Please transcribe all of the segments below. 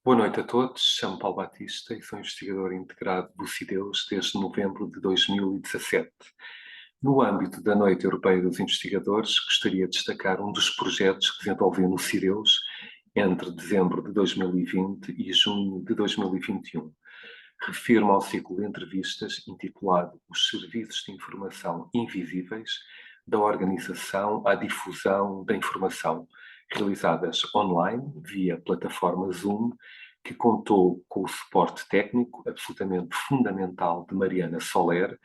Boa noite a todos, chamo Paulo Batista e sou investigador integrado do CIDEUS desde novembro de 2017. No âmbito da Noite Europeia dos Investigadores, gostaria de destacar um dos projetos que desenvolvi no CIDEUS entre dezembro de 2020 e junho de 2021. Refiro-me ao ciclo de entrevistas intitulado Os Serviços de Informação Invisíveis, da organização à difusão da informação, realizadas online via plataforma Zoom, que contou com o suporte técnico absolutamente fundamental de Mariana Soler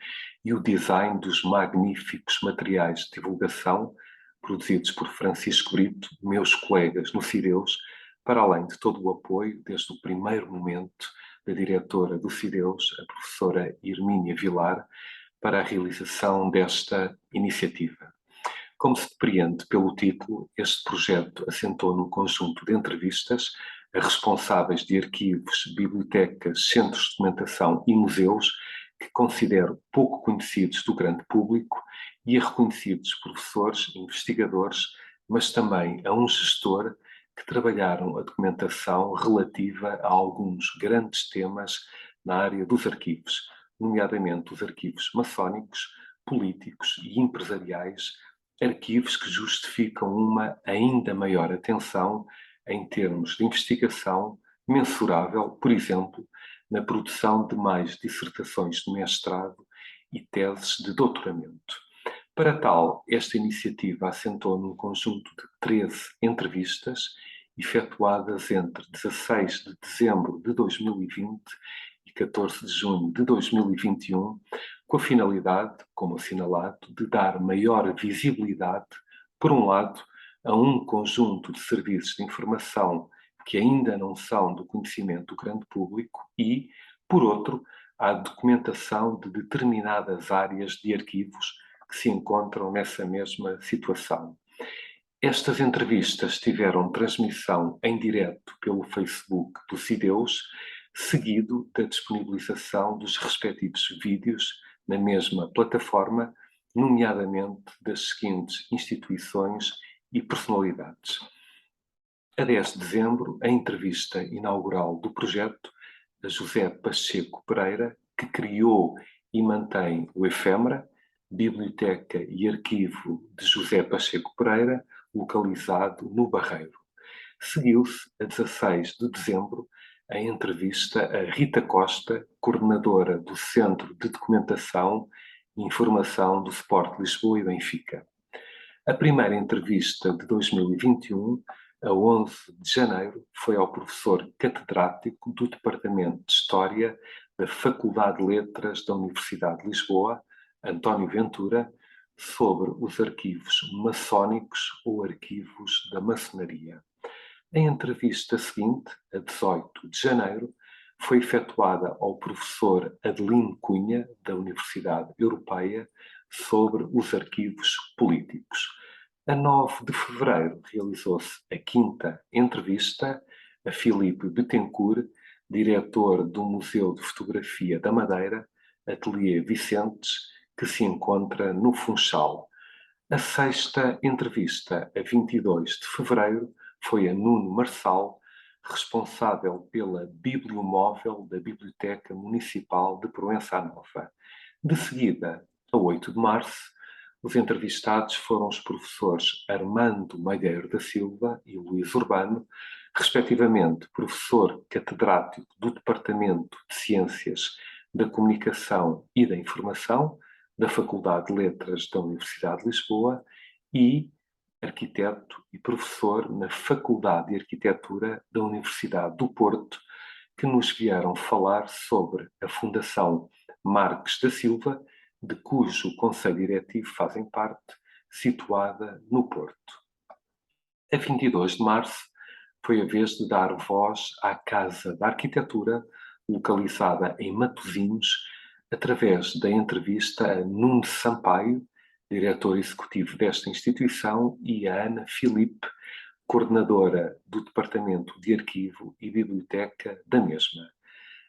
e o design dos magníficos materiais de divulgação produzidos por Francisco Brito, meus colegas no CIDEUS, para além de todo o apoio, desde o primeiro momento, da diretora do CIDEUS, a professora Hermínia Vilar, para a realização desta iniciativa. Como se depreende pelo título, este projeto assentou num conjunto de entrevistas a responsáveis de arquivos, bibliotecas, centros de documentação e museus que considero pouco conhecidos do grande público e a reconhecidos professores, investigadores, mas também a um gestor que trabalharam a documentação relativa a alguns grandes temas na área dos arquivos, nomeadamente os arquivos maçónicos, políticos e empresariais, arquivos que justificam uma ainda maior atenção em termos de investigação mensurável, por exemplo, na produção de mais dissertações de mestrado e teses de doutoramento. Para tal, esta iniciativa assentou num conjunto de 13 entrevistas efetuadas entre 16 de dezembro de 2020 e 14 de junho de 2021, com a finalidade, como assinalado, de dar maior visibilidade, por um lado, a um conjunto de serviços de informação que ainda não são do conhecimento do grande público e, por outro, à documentação de determinadas áreas de arquivos que se encontram nessa mesma situação. Estas entrevistas tiveram transmissão em direto pelo Facebook do CIDEUS, seguido da disponibilização dos respectivos vídeos na mesma plataforma, nomeadamente das seguintes instituições e personalidades. A 10 de dezembro, a entrevista inaugural do projeto a José Pacheco Pereira, que criou e mantém o Efêmera, Biblioteca e Arquivo de José Pacheco Pereira, localizado no Barreiro. Seguiu-se, a 16 de dezembro, a entrevista a Rita Costa, coordenadora do Centro de Documentação e Informação do Sport Lisboa e Benfica. A primeira entrevista de 2021, a 11 de janeiro, foi ao professor catedrático do Departamento de História da Faculdade de Letras da Universidade de Lisboa, António Ventura, sobre os arquivos maçónicos ou arquivos da maçonaria. A entrevista seguinte, a 18 de janeiro, foi efetuada ao professor Adelino Cunha, da Universidade Europeia, sobre os arquivos políticos. A 9 de fevereiro realizou-se a quinta entrevista a Filipe Bettencourt, diretor do Museu de Fotografia da Madeira, Ateliê Vicentes, que se encontra no Funchal. A sexta entrevista, a 22 de fevereiro, foi a Nuno Marçal, responsável pela Bibliomóvel da Biblioteca Municipal de Proença Nova. De seguida, a 8 de março, os entrevistados foram os professores Armando Malheiro da Silva e Luís Urbano, respectivamente professor catedrático do Departamento de Ciências da Comunicação e da Informação da Faculdade de Letras da Universidade de Lisboa e arquiteto e professor na Faculdade de Arquitetura da Universidade do Porto, que nos vieram falar sobre a Fundação Marques da Silva, de cujo Conselho Diretivo fazem parte, situada no Porto. A 22 de março foi a vez de dar voz à Casa da Arquitetura, localizada em Matosinhos, através da entrevista a Nuno Sampaio, diretor executivo desta instituição, e a Ana Filipe, coordenadora do Departamento de Arquivo e Biblioteca da mesma.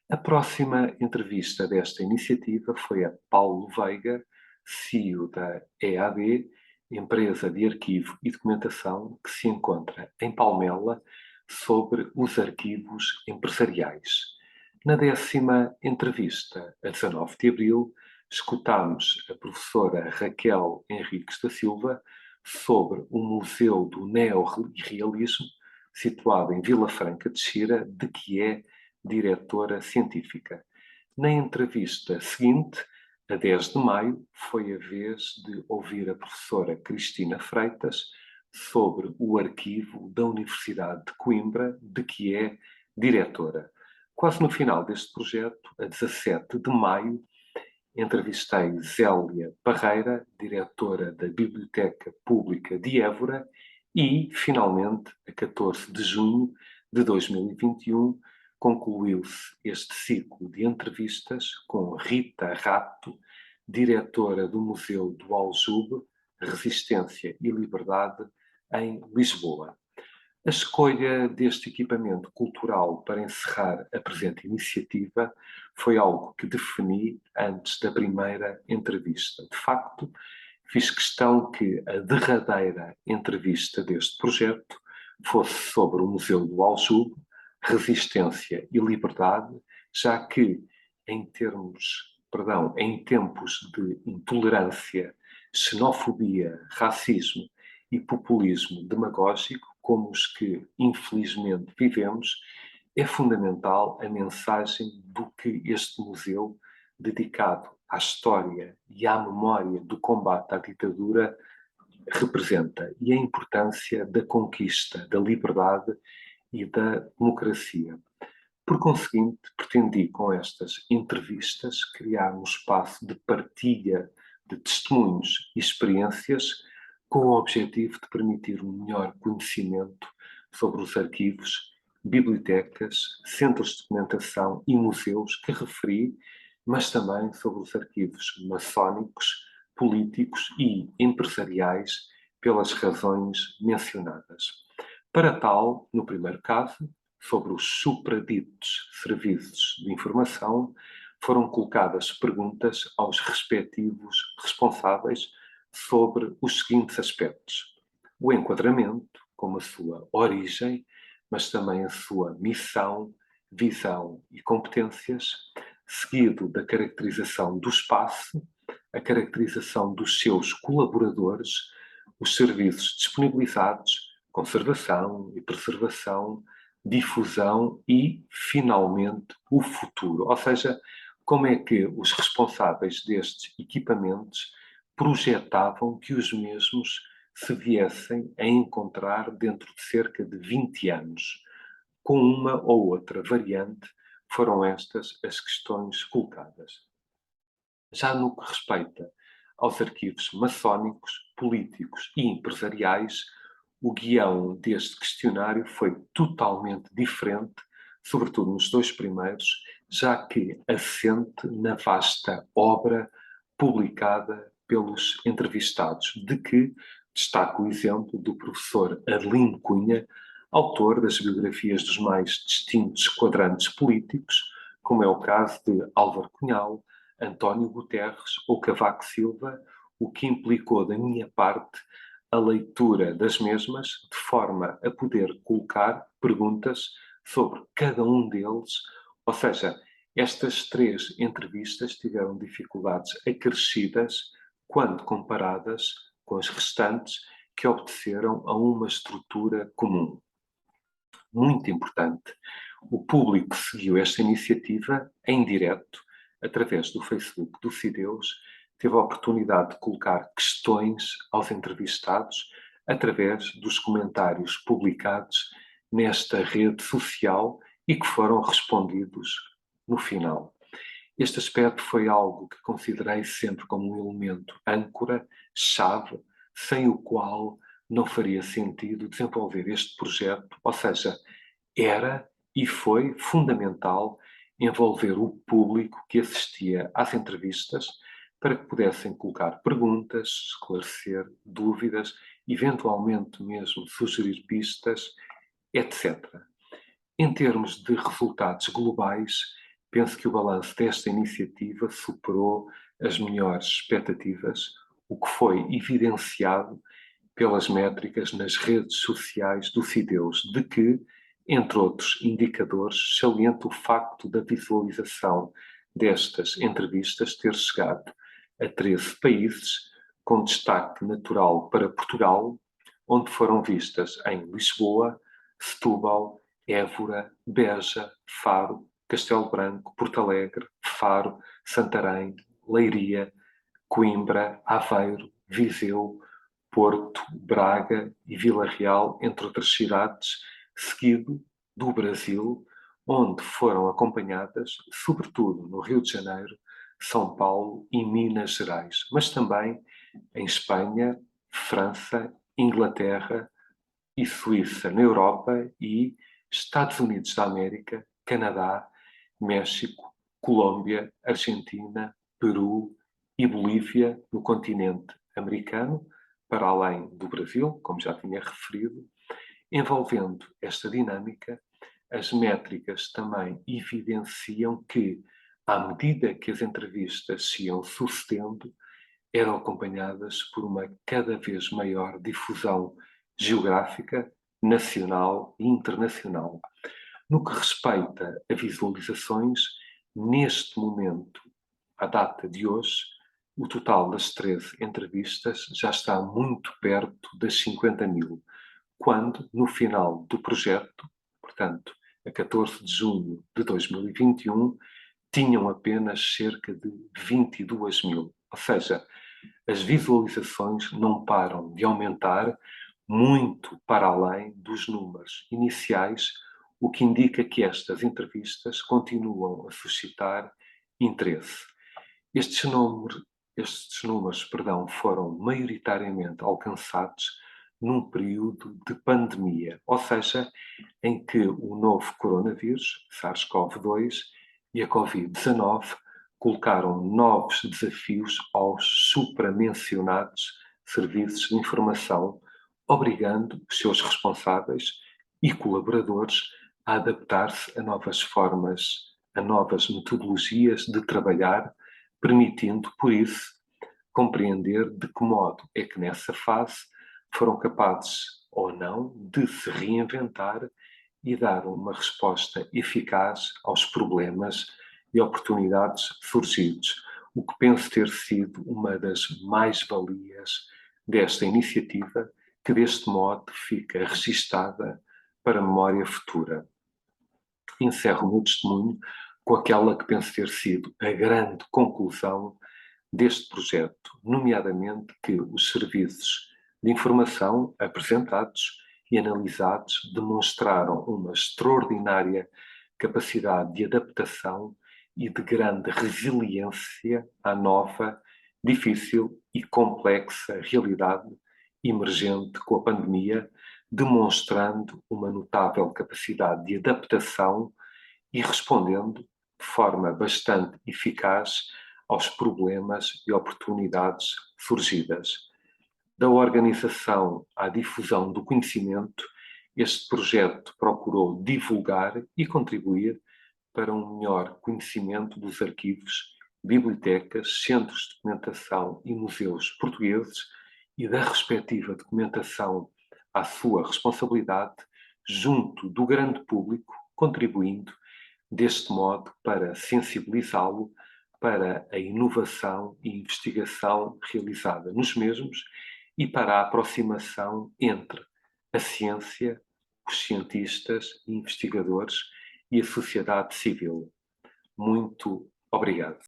A próxima entrevista desta iniciativa foi a Paulo Veiga, CEO da EAD, empresa de arquivo e documentação que se encontra em Palmela, sobre os arquivos empresariais. Na 10ª entrevista, a 19 de abril, escutámos a professora Raquel Henriques da Silva sobre o Museu do Neorrealismo, situado em Vila Franca de Xira, de que é diretora científica. Na entrevista seguinte, a 10 de maio, foi a vez de ouvir a professora Cristina Freitas sobre o arquivo da Universidade de Coimbra, de que é diretora. Quase no final deste projeto, a 17 de maio, entrevistei Zélia Parreira, diretora da Biblioteca Pública de Évora, e, finalmente, a 14 de junho de 2021, concluiu-se este ciclo de entrevistas com Rita Rato, diretora do Museu do Aljube, Resistência e Liberdade, em Lisboa. A escolha deste equipamento cultural para encerrar a presente iniciativa foi algo que defini antes da primeira entrevista. De facto, fiz questão que a derradeira entrevista deste projeto fosse sobre o Museu do Aljube, Resistência e Liberdade, já que, em tempos de intolerância, xenofobia, racismo e populismo demagógico, como os que infelizmente vivemos, é fundamental a mensagem do que este museu, dedicado à história e à memória do combate à ditadura, representa, e a importância da conquista da liberdade e da democracia. Por conseguinte, pretendi com estas entrevistas criar um espaço de partilha de testemunhos e experiências com o objetivo de permitir um melhor conhecimento sobre os arquivos, bibliotecas, centros de documentação e museus que referi, mas também sobre os arquivos maçónicos, políticos e empresariais pelas razões mencionadas. Para tal, no primeiro caso, sobre os supraditos serviços de informação, foram colocadas perguntas aos respectivos responsáveis sobre os seguintes aspectos: o enquadramento, como a sua origem, mas também a sua missão, visão e competências, seguido da caracterização do espaço, a caracterização dos seus colaboradores, os serviços disponibilizados, conservação e preservação, difusão e, finalmente, o futuro. Ou seja, como é que os responsáveis destes equipamentos projetavam que os mesmos se viessem a encontrar dentro de cerca de 20 anos. Com uma ou outra variante, foram estas as questões colocadas. Já no que respeita aos arquivos maçónicos, políticos e empresariais, o guião deste questionário foi totalmente diferente, sobretudo nos dois primeiros, já que assente na vasta obra publicada pelos entrevistados, de que destaco o exemplo do professor Adelino Cunha, autor das biografias dos mais distintos quadrantes políticos, como é o caso de Álvaro Cunhal, António Guterres ou Cavaco Silva, o que implicou da minha parte a leitura das mesmas, de forma a poder colocar perguntas sobre cada um deles, ou seja, estas 3 entrevistas tiveram dificuldades acrescidas quando comparadas com as restantes, que obedeceram a uma estrutura comum. Muito importante, o público seguiu esta iniciativa em direto, através do Facebook do Cideus, teve a oportunidade de colocar questões aos entrevistados através dos comentários publicados nesta rede social e que foram respondidos no final. Este aspecto foi algo que considerei sempre como um elemento âncora, chave, sem o qual não faria sentido desenvolver este projeto, ou seja, era e foi fundamental envolver o público que assistia às entrevistas para que pudessem colocar perguntas, esclarecer dúvidas, eventualmente mesmo sugerir pistas, etc. Em termos de resultados globais, penso que o balanço desta iniciativa superou as melhores expectativas, o que foi evidenciado pelas métricas nas redes sociais do Cideus, de que Entre outros indicadores, saliento o facto da visualização destas entrevistas ter chegado a 13 países, com destaque natural para Portugal, onde foram vistas em Lisboa, Setúbal, Évora, Beja, Faro, Castelo Branco, Porto Alegre, Faro, Santarém, Leiria, Coimbra, Aveiro, Viseu, Porto, Braga e Vila Real, entre outras cidades, seguido do Brasil, onde foram acompanhadas, sobretudo no Rio de Janeiro, São Paulo e Minas Gerais, mas também em Espanha, França, Inglaterra e Suíça na Europa e Estados Unidos da América, Canadá, México, Colômbia, Argentina, Peru e Bolívia no continente americano, para além do Brasil, como já tinha referido. Envolvendo esta dinâmica, as métricas também evidenciam que, à medida que as entrevistas se iam sucedendo, eram acompanhadas por uma cada vez maior difusão geográfica, nacional e internacional. No que respeita a visualizações, neste momento, à data de hoje, o total das 13 entrevistas já está muito perto das 50 mil, quando, no final do projeto, portanto, a 14 de junho de 2021, tinham apenas cerca de 22 mil. Ou seja, as visualizações não param de aumentar muito para além dos números iniciais, o que indica que estas entrevistas continuam a suscitar interesse. Estes números, foram maioritariamente alcançados num período de pandemia, ou seja, em que o novo coronavírus, SARS-CoV-2 e a Covid-19 colocaram novos desafios aos supramencionados serviços de informação, obrigando os seus responsáveis e colaboradores a adaptar-se a novas formas, a novas metodologias de trabalhar, permitindo, por isso, compreender de que modo é que nessa fase foram capazes ou não de se reinventar e dar uma resposta eficaz aos problemas e oportunidades surgidos, o que penso ter sido uma das mais-valias desta iniciativa, que deste modo fica registada para a memória futura. Encerro o meu testemunho com aquela que penso ter sido a grande conclusão deste projeto, nomeadamente que os serviços de informação apresentados e analisados demonstraram uma extraordinária capacidade de adaptação e de grande resiliência à nova, difícil e complexa realidade emergente com a pandemia, demonstrando uma notável capacidade de adaptação e respondendo de forma bastante eficaz aos problemas e oportunidades surgidas. Da organização à difusão do conhecimento, este projeto procurou divulgar e contribuir para um melhor conhecimento dos arquivos, bibliotecas, centros de documentação e museus portugueses e da respectiva documentação à sua responsabilidade junto do grande público, contribuindo deste modo para sensibilizá-lo para a inovação e investigação realizada nos mesmos e para a aproximação entre a ciência, os cientistas e investigadores e a sociedade civil. Muito obrigado.